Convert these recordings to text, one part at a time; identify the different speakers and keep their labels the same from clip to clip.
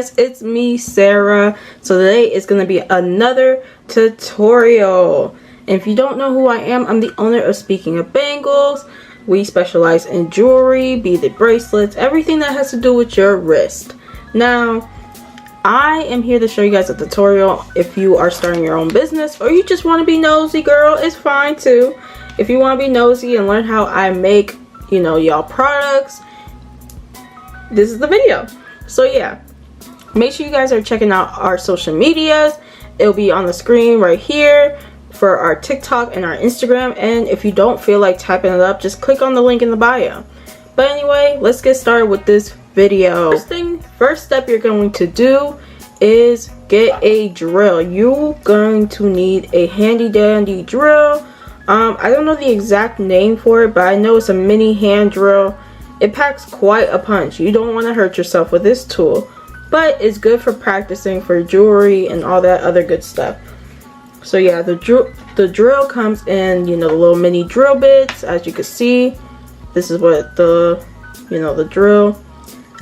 Speaker 1: guys, it's me, Sarah. So today is going to be another tutorial. And if you don't know who I am, I'm the owner of Speaking of Bangles. We specialize in jewelry, beaded bracelets, everything that has to do with your wrist. Now, I am here to show you guys a tutorial if you are starting your own business or you just want to be nosy, girl, it's fine too. If you want to be nosy and learn how I make, y'all products, this is the video. So yeah, make sure you guys are checking out our social medias. It'll be on the screen right here for our TikTok and our Instagram. And if you don't feel like typing it up, just click on the link in the bio. But anyway, let's get started with this video. First step you're going to do is get a drill. You're going to need a handy dandy drill. I don't know the exact name for it, but I know it's a mini hand drill. It packs quite a punch. You don't want to hurt yourself with this tool, but it's good for practicing for jewelry and all that other good stuff. So yeah, the drill comes in, the little mini drill bits. As you can see, this is what the drill.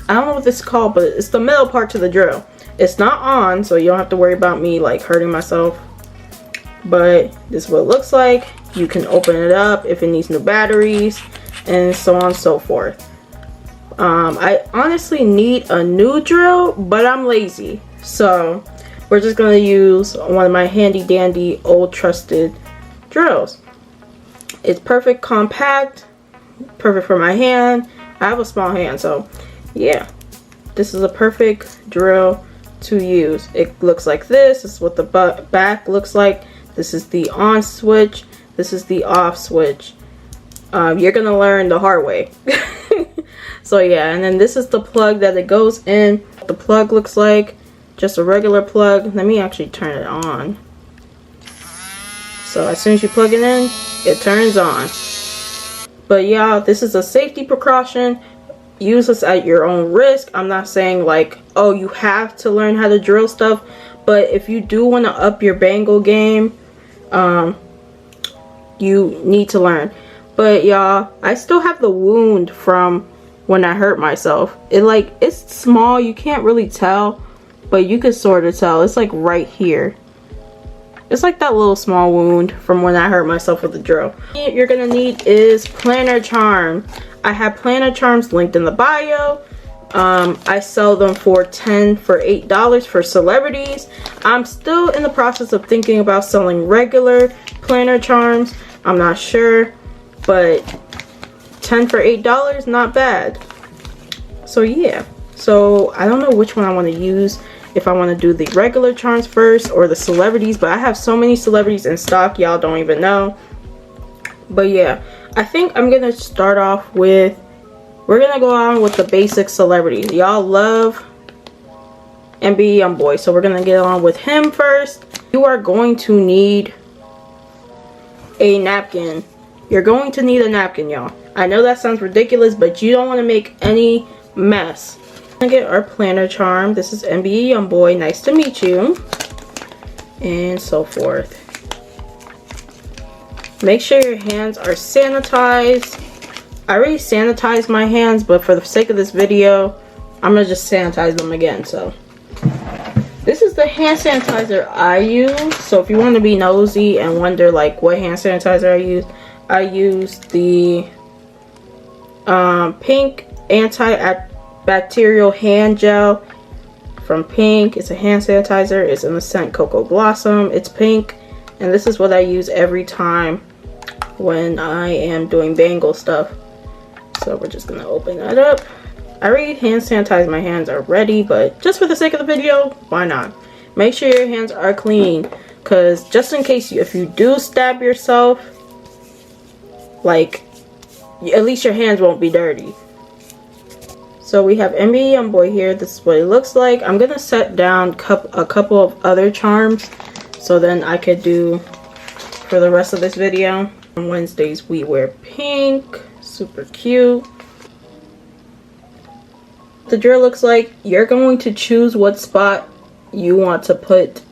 Speaker 1: I don't know what this is called, but it's the middle part to the drill. It's not on, so you don't have to worry about me like hurting myself. But this is what it looks like. You can open it up if it needs new batteries, and so on and so forth. I honestly need a new drill, but I'm lazy, so we're just gonna use one of my handy dandy old trusted drills. It's perfect, compact, perfect for my hand. I have a small hand, so yeah, this is a perfect drill to use. It looks like this. This is what the back looks like. This is the on switch. This is the off switch. You're gonna learn the hard way. So yeah, and then this is the plug that it goes in. The plug looks like just a regular plug. Let me actually turn it on. So as soon as you plug it in, it turns on. But yeah, this is a safety precaution. Use this at your own risk. I'm not saying like, oh, you have to learn how to drill stuff, but if you do want to up your bangle game, you need to learn. But y'all, I still have the wound from when I hurt myself. It's small, you can't really tell, but you can sort of tell. It's like right here. It's like that little small wound from when I hurt myself with the drill. What you're gonna need is planner charm. I have planner charms linked in the bio. I sell them for $8 for celebrities. I'm still in the process of thinking about selling regular planner charms. I'm not sure, but 10 for $8, not bad. So yeah, so I don't know which one I want to use, if I want to do the regular charms first or the celebrities, but I have so many celebrities in stock, y'all don't even know. But yeah, I think I'm gonna start off with, we're gonna go on with the basic celebrities. Y'all love NBA YoungBoy, so we're gonna get on with him first. You are going to need a napkin. You're going to need a napkin, y'all. I know that sounds ridiculous, but you don't want to make any mess. We're gonna get our planner charm. This is NBA YoungBoy, nice to meet you, and so forth. Make sure your hands are sanitized. I already sanitized my hands, but for the sake of this video, I'm gonna just sanitize them again. So this is the hand sanitizer I use. So if you want to be nosy and wonder like what hand sanitizer I use the pink antibacterial hand gel from Pink. It's a hand sanitizer. It's in the scent Cocoa Blossom. It's pink, and this is what I use every time when I am doing bangle stuff. So we're just gonna open that up. I already hand sanitized my hands already, but just for the sake of the video, why not? Make sure your hands are clean, because just in case if you do stab yourself, like, at least your hands won't be dirty. So we have NBA YoungBoy here. This is what it looks like. I'm gonna set down a couple of other charms, so then I could do for the rest of this video. On Wednesdays we wear pink, super cute. The drill looks like, you're going to choose what spot you want to put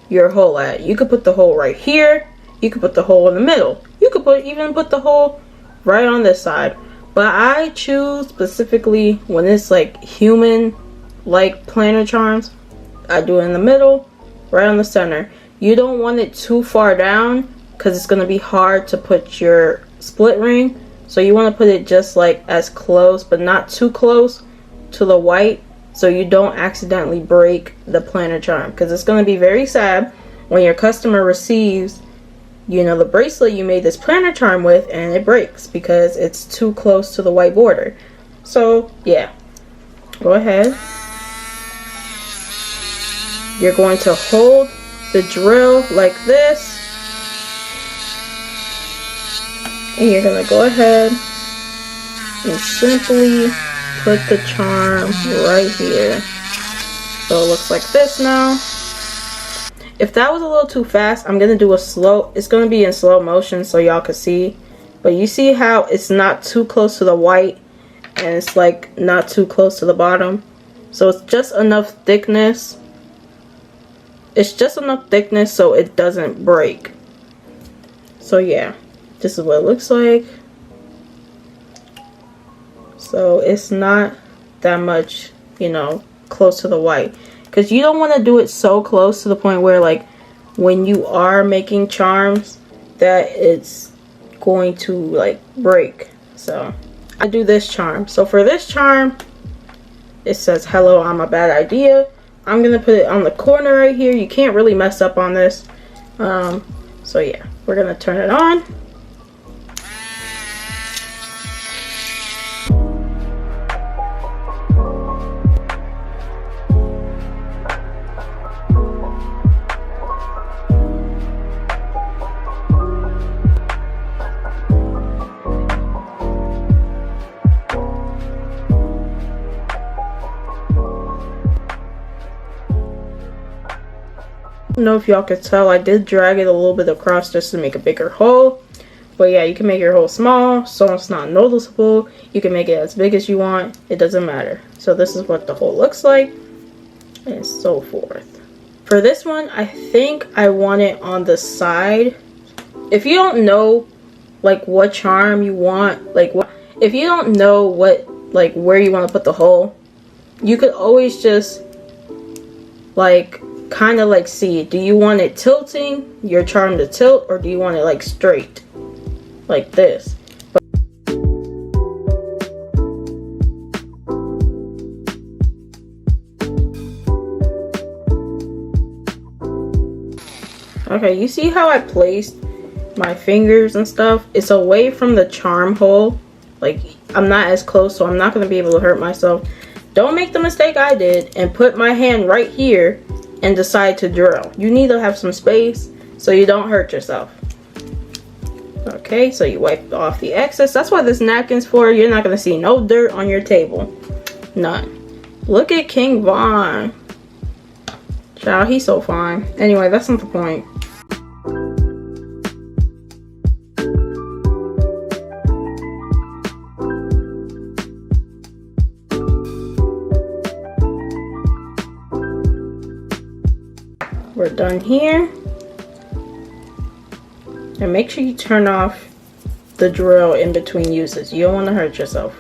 Speaker 1: your hole at. You could put the hole right here. You could put the hole in the middle. You could even put the hole right on this side. But I choose specifically when it's like human like planner charms, I do it in the middle, right on the center. You don't want it too far down because it's going to be hard to put your split ring. So you want to put it just like as close, but not too close to the white, so you don't accidentally break the planner charm, because it's going to be very sad when your customer receives, you know, the bracelet you made this planner charm with and it breaks because it's too close to the white border. So yeah, go ahead. You're going to hold the drill like this, and you're going to go ahead and simply put the charm right here. So it looks like this now. If that was a little too fast, I'm gonna do a slow, it's gonna be in slow motion so y'all can see. But you see how it's not too close to the white and it's like not too close to the bottom. So it's just enough thickness. It's just enough thickness so it doesn't break. So yeah, this is what it looks like. So it's not that much, you know, close to the white. Because you don't want to do it so close to the point where, like, when you are making charms, that it's going to, like, break. So, I do this charm. So, for this charm, it says, "Hello, I'm a bad idea." I'm going to put it on the corner right here. You can't really mess up on this. So, yeah. We're going to turn it on. I don't know if y'all could tell, I did drag it a little bit across just to make a bigger hole. But yeah, you can make your hole small so it's not noticeable. You can make it as big as you want. It doesn't matter. So this is what the hole looks like, and so forth. For this one, I think I want it on the side. If you don't know like what charm you want, like what, if you don't know what, like where you want to put the hole, you could always just like kind of like see, do you want it tilting, your charm to tilt, or do you want it like straight like this? Okay, you see how I placed my fingers and stuff? It's away from the charm hole. Like, I'm not as close, so I'm not going to be able to hurt myself. Don't make the mistake I did and put my hand right here and decide to drill. You need to have some space so you don't hurt yourself. Okay, so you wipe off the excess. That's what this napkin's for. You're not going to see no dirt on your table. None. Look at King Von. Child, he's so fine. Anyway, that's not the point. We're done here. And make sure you turn off the drill in between uses. You don't want to hurt yourself.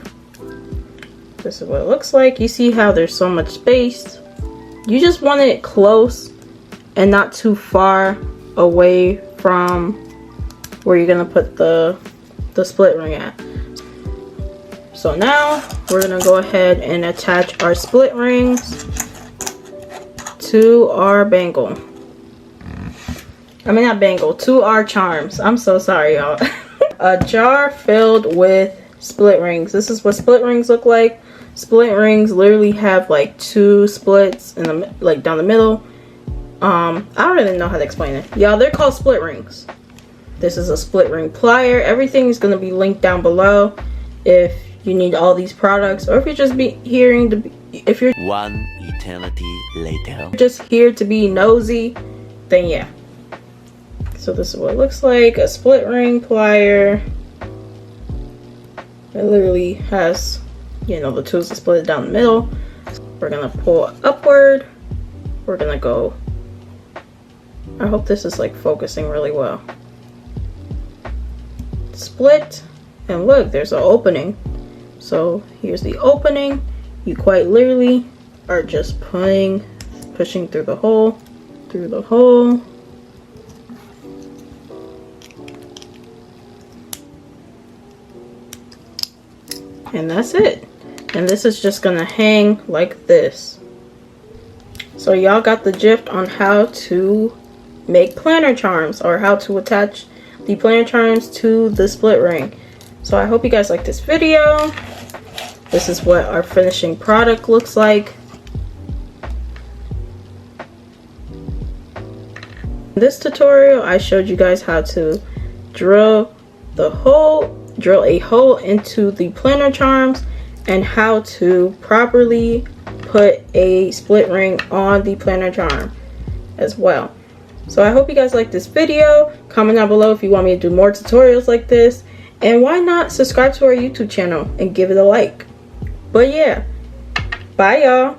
Speaker 1: This is what it looks like. You see how there's so much space? You just want it close and not too far away from where you're gonna put the split ring at. So now we're gonna go ahead and attach our split rings to our bangle. I mean, not bangle, to our charms. I'm so sorry, y'all. A jar filled with split rings. This is what split rings look like. Split rings literally have like two splits in the, like down the middle. I don't really know how to explain it. Y'all, they're called split rings. This is a split ring plier. Everything is gonna be linked down below if you need all these products, or if you're just if you're
Speaker 2: one eternity later,
Speaker 1: just here to be nosy, then yeah. So this is what it looks like, a split ring plier. It literally has, you know, the tools to split it down the middle. We're gonna pull upward. We're gonna go, I hope this is like focusing really well. Split, and look, there's an opening. So here's the opening. You quite literally are just pushing through the hole, and that's it. And this is just gonna hang like this. So y'all got the gist on how to make planner charms, or how to attach the planner charms to the split ring. So I hope you guys like this video. This is what our finishing product looks like. In this tutorial, I showed you guys how to drill a hole into the planner charms, and how to properly put a split ring on the planner charm as well. So I hope you guys like this video. Comment down below if you want me to do more tutorials like this, and why not subscribe to our YouTube channel and give it a like. But yeah, bye y'all.